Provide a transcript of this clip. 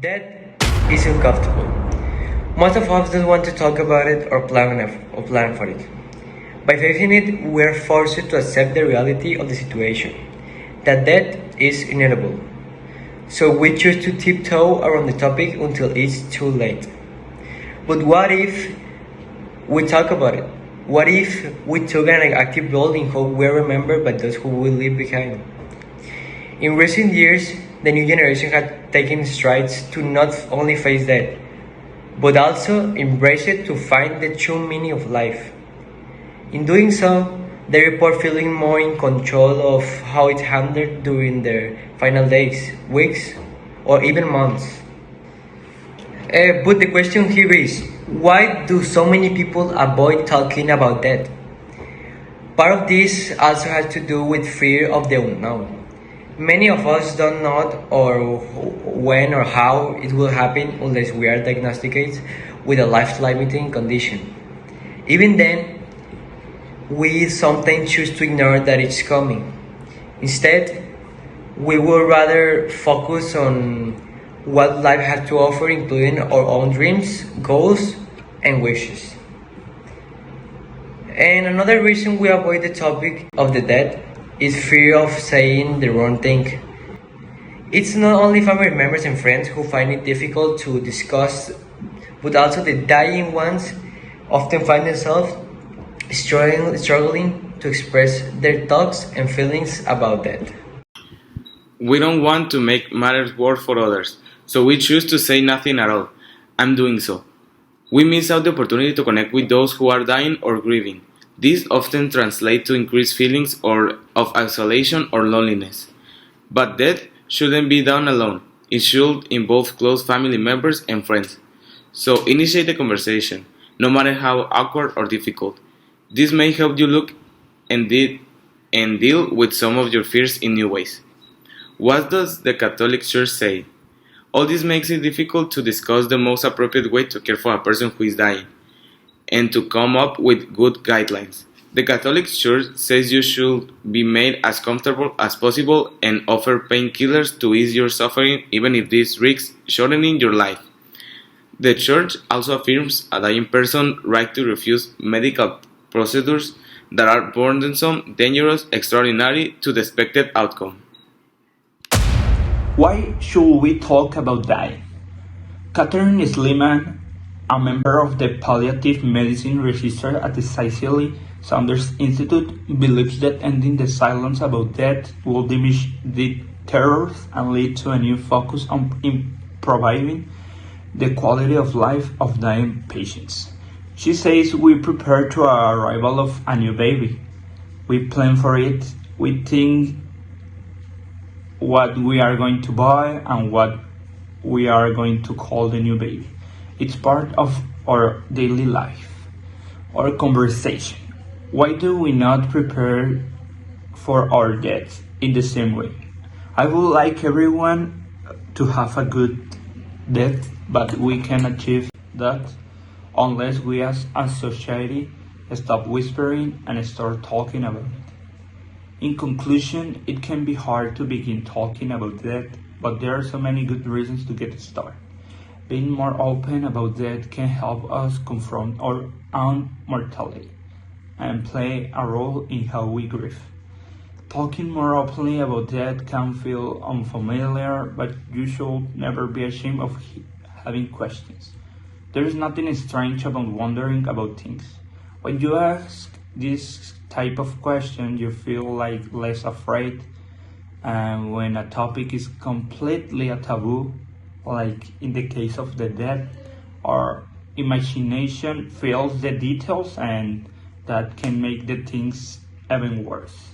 That is uncomfortable. Most of us don't want to talk about it or plan for it. By facing it, we are forced to accept the reality of the situation, that death is inevitable. So we choose to tiptoe around the topic until it's too late. But what if we talk about it? What if we took an active role in how we are remembered by those who we leave behind? In recent years, the new generation has taken strides to not only face death, but also embrace it to find the true meaning of life. In doing so, they report feeling more in control of how it's handled during their final days, weeks, or even months. But the question here is, why do so many people avoid talking about death? Part of this also has to do with fear of the unknown. Many of us don't know or when or how it will happen unless we are diagnosed with a life-limiting condition. Even then, we sometimes choose to ignore that it's coming. Instead, we would rather focus on what life has to offer, including our own dreams, goals, and wishes. And another reason we avoid the topic of the dead is fear of saying the wrong thing. It's not only family members and friends who find it difficult to discuss, but also the dying ones often find themselves struggling to express their thoughts and feelings about death. We don't want to make matters worse for others, so we choose to say nothing at all. I'm doing so. We miss out the opportunity to connect with those who are dying or grieving. This often translates to increased feelings of isolation or loneliness. But death shouldn't be done alone. It should involve close family members and friends. So initiate the conversation, no matter how awkward or difficult. This may help you look and deal with some of your fears in new ways. What does the Catholic Church say? All this makes it difficult to discuss the most appropriate way to care for a person who is dying, and to come up with good guidelines. The Catholic Church says you should be made as comfortable as possible and offer painkillers to ease your suffering, even if this risks shortening your life. The Church also affirms a dying person's right to refuse medical procedures that are burdensome, dangerous, extraordinary to the expected outcome. Why should we talk about dying? Catherine Sliman, a member of the Palliative Medicine Register at the Cicely Saunders Institute, believes that ending the silence about death will diminish the terrors and lead to a new focus on improving the quality of life of dying patients. She says we prepare to our arrival of a new baby. We plan for it. We think what we are going to buy and what we are going to call the new baby. It's part of our daily life, our conversation. Why do we not prepare for our death in the same way? I would like everyone to have a good death, but we can achieve that unless we as a society stop whispering and start talking about it. In conclusion, it can be hard to begin talking about death, but there are so many good reasons to get started. Being more open about death can help us confront our own mortality and play a role in how we grieve. Talking more openly about death can feel unfamiliar, but you should never be ashamed of having questions. There is nothing strange about wondering about things. When you ask this type of question, you feel like less afraid, and when a topic is completely a taboo, like in the case of the death, our imagination fills the details, and that can make the things even worse.